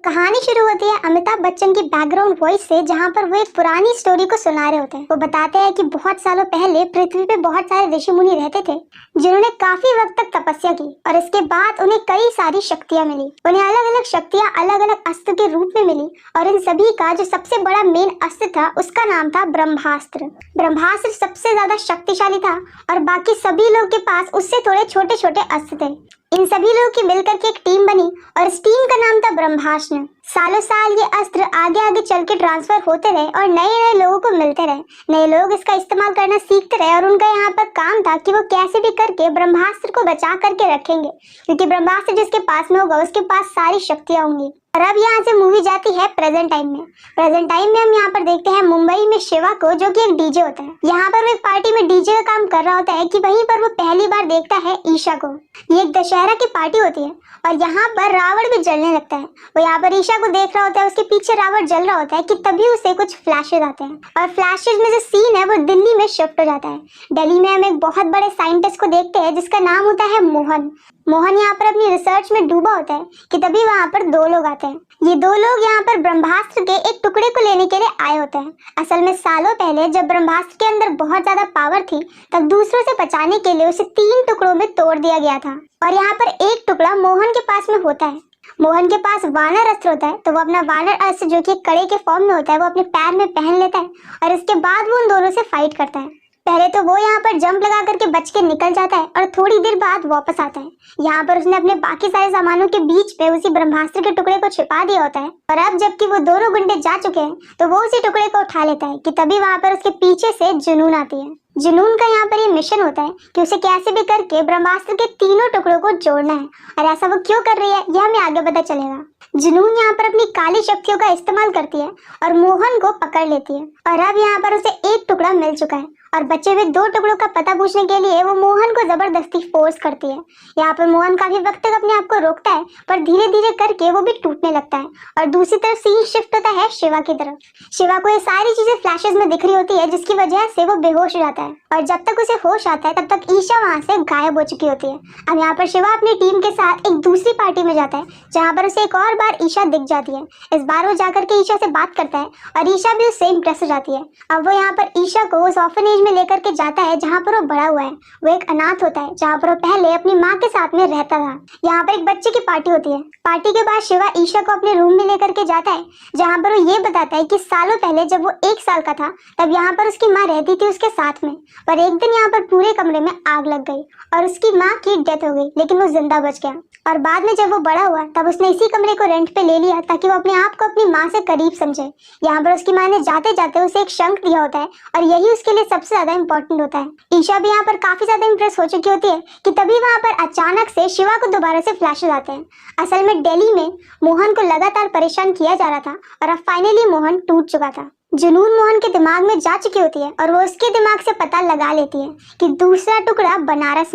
कहानी शुरू होती है अमिताभ बच्चन की बैकग्राउंड वॉइस से, जहां पर वो एक पुरानी स्टोरी को सुना रहे होते हैं। वो बताते हैं कि बहुत सालों पहले पृथ्वी पे बहुत सारे ऋषि मुनि रहते थे, जिन्होंने काफी वक्त तक तपस्या की और इसके बाद उन्हें कई सारी शक्तियां मिली। उन्हें अलग अलग शक्तियां अलग अलग अस्त्र के रूप में मिली और इन सभी का जो सबसे बड़ा मेन अस्त्र था उसका नाम था ब्रह्मास्त्र। ब्रह्मास्त्र सबसे ज्यादा शक्तिशाली था और बाकी सभी लोग के पास उससे थोड़े छोटे छोटे अस्त्र थे। इन सभी लोगों की मिलकर के एक टीम बनी और इस टीम का नाम था ब्रह्मास्त्र। सालों साल ये अस्त्र आगे आगे चल के ट्रांसफर होते रहे और नए नए लोगों को मिलते रहे। नए लोग इसका इस्तेमाल करना सीखते रहे और उनका यहाँ पर काम था कि वो कैसे भी करके ब्रह्मास्त्र को बचा करके रखेंगे, क्योंकि ब्रह्मास्त्र जिसके पास में होगा उसके पास सारी शक्तियां होंगी। और अब यहाँ से मूवी जाती है प्रेजेंट टाइम में। प्रेजेंट टाइम में हम यहाँ पर देखते हैं मुंबई में शिवा को, जो कि एक डीजे होता है। यहाँ पर वो एक पार्टी में डीजे का काम कर रहा होता है कि वहीं पर वो पहली बार देखता है ईशा को। ये एक दशहरा की पार्टी होती है और यहाँ पर रावण भी जलने लगता है। वो यहाँ पर ईशा को देख रहा होता है, उसके पीछे रावण जल रहा होता है कि तभी उसे कुछ फ्लैशेज आते हैं और फ्लैशेज में जो सीन है वो दिल्ली में शिफ्ट हो जाता है। दिल्ली में हम एक बहुत बड़े साइंटिस्ट को देखते हैं जिसका नाम होता है मोहन। मोहन यहाँ पर अपनी रिसर्च में डूबा होता है कि तभी वहाँ पर दो लोग आते हैं। ये दो लोग यहाँ पर ब्रह्मास्त्र के एक टुकड़े को लेने के लिए आए होते हैं। असल में सालों पहले जब ब्रह्मास्त्र के अंदर बहुत ज्यादा पावर थी, तब दूसरों से बचाने के लिए उसे 3 टुकड़ों में तोड़ दिया गया था और यहाँ पर एक टुकड़ा मोहन के पास में होता है। मोहन के पास वानर अस्त्र होता है, तो वो अपना वानर अस्त्र जो कि कड़े के फॉर्म में होता है वो अपने पैर में पहन लेता है और इसके बाद वो उन दोनों से फाइट करता है। पहले तो वो यहाँ पर जंप लगा करके बच के निकल जाता है और थोड़ी देर बाद वापस आता है। यहाँ पर उसने अपने बाकी सारे सामानों के बीच में उसी ब्रह्मास्त्र के टुकड़े को छिपा दिया होता है और अब जबकि वो दोनों गुंडे जा चुके हैं तो वो उसी टुकड़े को उठा लेता है कि तभी वहाँ पर उसके पीछे से जुनून आती है। जुनून का यहाँ पर ये मिशन होता है कि उसे कैसे भी करके ब्रह्मास्त्र के तीनों टुकड़ों को जोड़ना है और ऐसा वो क्यों कर रही है यह हमें आगे पता चलेगा। जुनून यहाँ पर अपनी काली शक्तियों का इस्तेमाल करती है और मोहन को पकड़ लेती है और अब यहाँ पर उसे एक टुकड़ा मिल चुका है और बचे हुए 2 टुकड़ों का पता पूछने के लिए वो मोहन को जबरदस्ती फोर्स करती है। यहाँ पर मोहन काफी वक्त तक अपने आप को रोकता है पर धीरे धीरे करके वो भी टूटने लगता है और दूसरी तरफ सीन शिफ्ट होता है शिवा की तरफ। शिवा को ये सारी चीजें फ्लैशेस में दिख रही होती है जिसकी वजह से वो बेहोश हो जाता है और जब तक उसे होश आता है तब तक ईशा वहाँ से गायब हो चुकी होती है। अब यहाँ पर शिवा अपनी टीम के साथ एक दूसरी पार्टी में जाता है जहाँ पर उसे एक और बार ईशा दिख जाती है। इस बार वो जाकर के ईशा से बात करता है और ईशा भी उससे इम्प्रेस हो जाती है। अब वो यहाँ पर ईशा को उस ऑर्फनेज में लेकर के जाता है जहाँ पर वो बड़ा हुआ है। वो एक अनाथ होता है जहाँ पर वो पहले अपनी माँ के साथ में रहता था। यहाँ पर एक बच्चे की पार्टी होती है। पार्टी के बाद शिवा ईशा को अपने रूम में लेकर के जाता है जहाँ पर वो ये बताता है कि सालों पहले जब वो 1 साल का था तब यहाँ पर उसकी माँ रहती थी उसके साथ में, पर एक दिन यहाँ पर पूरे कमरे में आग लग गई और उसकी माँ की डेथ हो गई, लेकिन वो जिंदा बच गया। और बाद में जब वो बड़ा हुआ तब उसने इसी कमरे को रेंट पे ले लिया ताकि वो अपने आप को अपनी माँ से करीब समझे। यहाँ पर उसकी माँ ने जाते जाते उसे एक शंख दिया होता है और यही उसके लिए सबसे ज्यादा इम्पोर्टेंट होता है। ईशा भी यहाँ पर काफी ज्यादा इम्प्रेस हो चुकी होती है कि तभी वहाँ पर अचानक से शिवा को दोबारा से फ्लैशेस आते हैं। असल में दिल्ली में मोहन को लगातार परेशान किया जा रहा था और अब फाइनली मोहन टूट चुका था। जुनून मोहन के दिमाग में जा चुकी होती है और वो उसके दिमाग से पता लगा लेती है कि दूसरा टुकड़ा बनारस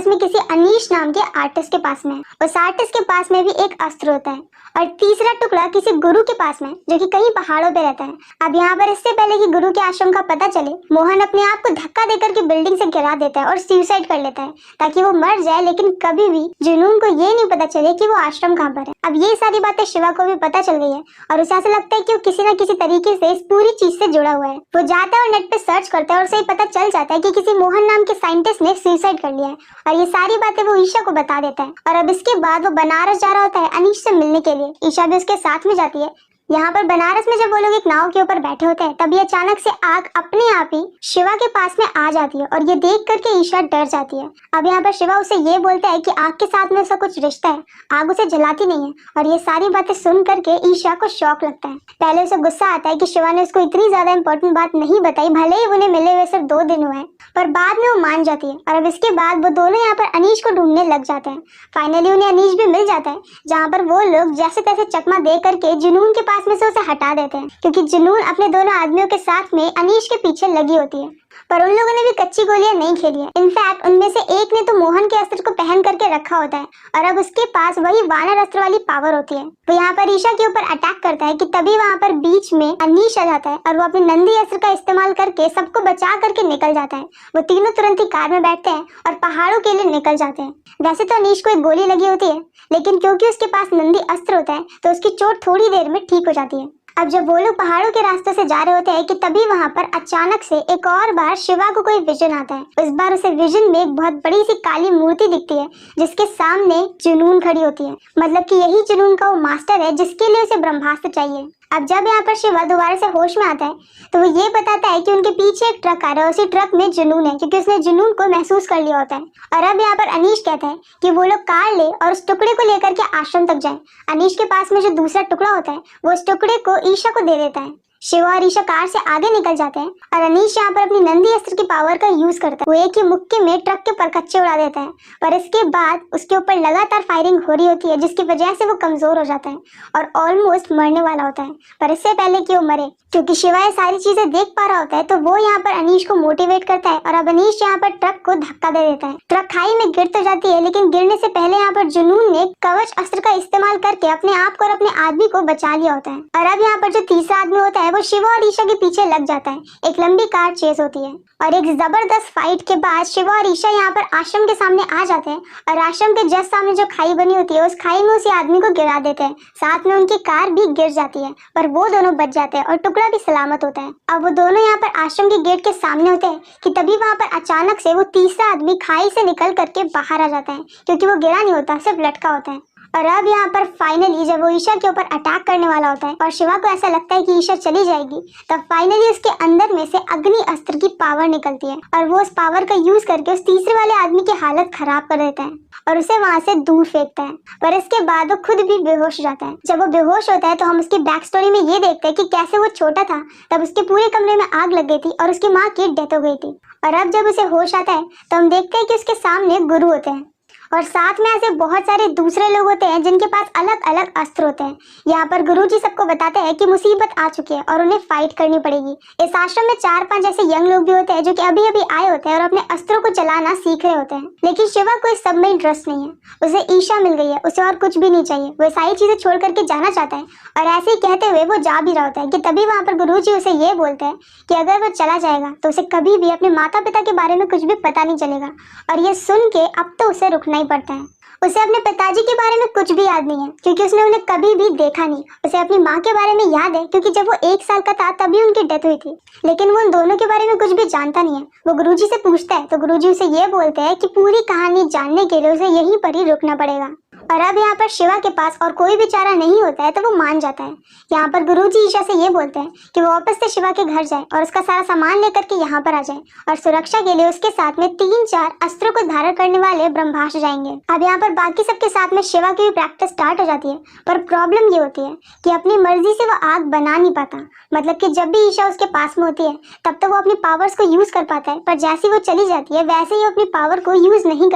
में किसी अनीश नाम के आर्टिस्ट के पास में है। उस आर्टिस्ट के पास में भी एक अस्त्र होता है और तीसरा टुकड़ा किसी गुरु के पास में जो कि कहीं पहाड़ों पे रहता है। अब यहाँ पर इससे पहले कि गुरु के आश्रम का पता चले, मोहन अपने आप को धक्का देकर के बिल्डिंग से गिरा देता है और सुसाइड कर लेता है ताकि वो मर जाए, लेकिन कभी भी जुनून को ये नहीं पता चले कि वो आश्रम कहाँ पर है। अब ये सारी बातें शिवा को भी पता चल गई है और उसे ऐसा लगता है कि वो किसी न किसी तरीके से इस पूरी चीज से जुड़ा हुआ है। वो जाता है और नेट पे सर्च करता है और उसे पता चल जाता है कि किसी मोहन नाम के साइंटिस्ट ने सुसाइड कर लिया है और ये सारी बातें वो ईशा को बता देता है। और अब इसके बाद वो बनारस जा रहा होता है अनीश से मिलने के लिए। ईशा भी उसके साथ में जाती है। यहाँ पर बनारस में जब वो लोग एक नाव के ऊपर बैठे होते हैं तभी अचानक से आग अपने आप ही शिवा के पास में आ जाती है और ये देख करके ईशा डर जाती है। अब यहाँ पर शिवा उसे ये बोलता है कि आग के साथ में उसका कुछ रिश्ता है, आग उसे जलाती नहीं है। और ये सारी बातें सुन करके ईशा को शौक लगता है। पहले उसे गुस्सा आता है कि शिवा ने उसको इतनी ज्यादा इंपॉर्टेंट बात नहीं बताई, भले ही उन्हें मिले हुए सिर्फ 2 दिन हुए हैं, पर बाद में वो मान जाती है। और अब इसके बाद वो दोनों यहाँ पर अनीश को ढूंढने लग जाते हैं। फाइनली उन्हें अनीश भी मिल जाता है जहाँ पर वो लोग जैसे तैसे चकमा दे करके जुनून के पास में से उसे हटा देते हैं, क्योंकि जुनून अपने दोनों आदमियों के साथ में अनीश के पीछे लगी होती है। पर उन लोगों ने भी कच्ची गोलियां नहीं खेली है। इनफैक्ट उनमें से एक ने तो मोहन के अस्त्र को पहन करके रखा होता है और अब उसके पास वही वानर अस्त्र वाली पावर होती है। वो यहाँ पर ईशा के ऊपर अटैक करता है कि तभी वहाँ पर बीच में अनीश आ जाता है और वो अपने नंदी अस्त्र का इस्तेमाल करके सबको बचा करके निकल जाता है। वो तीनों तुरंत ही कार में बैठते हैं और पहाड़ों के लिए निकल जाते हैं। वैसे तो अनीश को एक गोली लगी होती है, लेकिन क्योंकि उसके पास नंदी अस्त्र होता है तो उसकी चोट थोड़ी देर में ठीक हो जाती है। अब जब वो लोग पहाड़ों के रास्ते से जा रहे होते हैं कि तभी वहां पर अचानक से एक और बार शिवा को कोई विजन आता है। इस बार उसे विजन में एक बहुत बड़ी सी काली मूर्ति दिखती है जिसके सामने जुनून खड़ी होती है। मतलब कि यही जुनून का वो मास्टर है जिसके लिए उसे ब्रह्मास्त्र चाहिए। अब जब यहाँ पर शिवा दोबारा से होश में आता है तो वो ये बताता है कि उनके पीछे एक ट्रक आ रहा है, उसी ट्रक में जुनून है क्योंकि उसने जुनून को महसूस कर लिया होता है। और अब यहाँ पर अनीश कहता है कि वो लोग कार ले और उस टुकड़े को लेकर के आश्रम तक जाए। अनीश के पास में जो दूसरा टुकड़ा होता है वो उस टुकड़े को ईशा को दे देता है। शिवा और ईशा कार से आगे निकल जाते हैं और अनीश यहाँ पर अपनी नंदी अस्त्र की पावर का यूज करता है। वो एक ही मुक्के में ट्रक के परखच्चे उड़ा देता है, पर इसके बाद उसके ऊपर लगातार फायरिंग हो रही होती है जिसकी वजह से वो कमजोर हो जाता है और ऑलमोस्ट मरने वाला होता है। पर इससे पहले कि वो मरे, क्योंकि शिवा ये सारी चीजें देख पा रहा होता है, तो वो यहाँ पर अनीश को मोटिवेट करता है और अब अनीश यहाँ पर ट्रक को धक्का दे देता है। ट्रक खाई में गिर तो जाती है, लेकिन गिरने से पहले यहाँ पर जुनून ने कवच अस्त्र का इस्तेमाल करके अपने आप को और अपने आदमी को बचा लिया होता है। और अब यहाँ पर जो तीसरा आदमी होता है वो शिवा और ईशा के पीछे लग जाता है। एक लंबी कार चेस होती है और एक जबरदस्त फाइट के बाद शिवा और ईशा यहाँ पर आश्रम के सामने आ जाते हैं और आश्रम के जस्ट सामने जो खाई बनी होती है उस खाई में उसी आदमी को गिरा देते हैं। साथ में उनकी कार भी गिर जाती है, पर वो दोनों बच जाते हैं और टुकड़ा भी सलामत होता है। अब वो दोनों यहाँ पर आश्रम के गेट के सामने होते हैं कि तभी वहाँ पर अचानक से वो तीसरा आदमी खाई से निकल करके बाहर आ जाता है, क्योंकि वो गिरा नहीं होता, सिर्फ लटका होता है। और अब यहाँ पर फाइनली जब वो ईशा के ऊपर अटैक करने वाला होता है और शिवा को ऐसा लगता है कि ईशा चली जाएगी, तब फाइनली उसके अंदर में से अग्नि अस्त्र की पावर निकलती है और वो उस पावर का यूज करके उस तीसरे वाले आदमी की हालत खराब कर देता है और उसे वहां से दूर फेंकता है। पर इसके बाद वो खुद भी बेहोश हो जाता है। जब वो बेहोश होता है तो हम उसकी बैक स्टोरी में ये देखते हैं कि कैसे वो छोटा था तब उसके पूरे कमरे में आग लग गई थी और उसकी माँ की डेथ हो गई थी। और अब जब उसे होश आता है तो हम देखते हैं कि उसके सामने गुरु होते हैं और साथ में ऐसे बहुत सारे दूसरे लोग होते हैं जिनके पास अलग अलग अस्त्र होते हैं। यहाँ पर गुरुजी सबको बताते हैं कि मुसीबत आ चुकी है और उन्हें फाइट करनी पड़ेगी। इस आश्रम में 4-5 ऐसे यंग लोग भी होते हैं जो कि अभी अभी आए होते हैं और अपने अस्त्रों को चलाना सीख रहे होते हैं। लेकिन शिवा को इस सब में इंटरेस्ट नहीं है, उसे ईशा मिल गई है, उसे और कुछ भी नहीं चाहिए। वो सारी चीजें छोड़ करके जाना चाहता है और ऐसे ही कहते हुए वो जा भी रहा होता है कि तभी वहाँ पर गुरुजी उसे ये बोलते हैं कि अगर वो चला जाएगा तो उसे कभी भी अपने माता पिता के बारे में कुछ भी पता नहीं चलेगा। और ये सुन के अब तो उसे रुकना ही पड़ता है। उसे अपने पिताजी के बारे में कुछ भी याद नहीं है क्योंकि उसने उन्हें कभी भी देखा नहीं। उसे अपनी माँ के बारे में याद है क्योंकि जब वो 1 साल का था तभी उनकी डेथ हुई थी, लेकिन वो उन दोनों के बारे में कुछ भी जानता नहीं है। वो गुरुजी से पूछता है तो गुरुजी उसे ये बोलते हैं कि पूरी कहानी जानने के लिए उसे यहीं पर ही रुकना पड़ेगा। और अब यहाँ पर शिवा के पास और कोई भी चारा नहीं होता है तो वो मान जाता है। यहाँ पर गुरुजी ईशा से ये बोलते हैं कि वो वापस से शिवा के घर जाए और उसका सारा सामान लेकर के यहाँ पर आ जाए और सुरक्षा के लिए उसके साथ में 3-4 अस्त्रों को धारण करने वाले ब्रह्मास्त्र जाएंगे। अब यहाँ पर बाकी सबके साथ में शिवा की भी प्रैक्टिस स्टार्ट हो जाती है, पर प्रॉब्लम ये होती है कि अपनी मर्जी से वो आग बना नहीं पाता। मतलब कि जब भी ईशा उसके पास में होती है तब तो वो अपनी पावर्स को यूज कर पाता है, पर जैसे वो चली जाती है वैसे ही अपनी पावर को यूज नहीं कर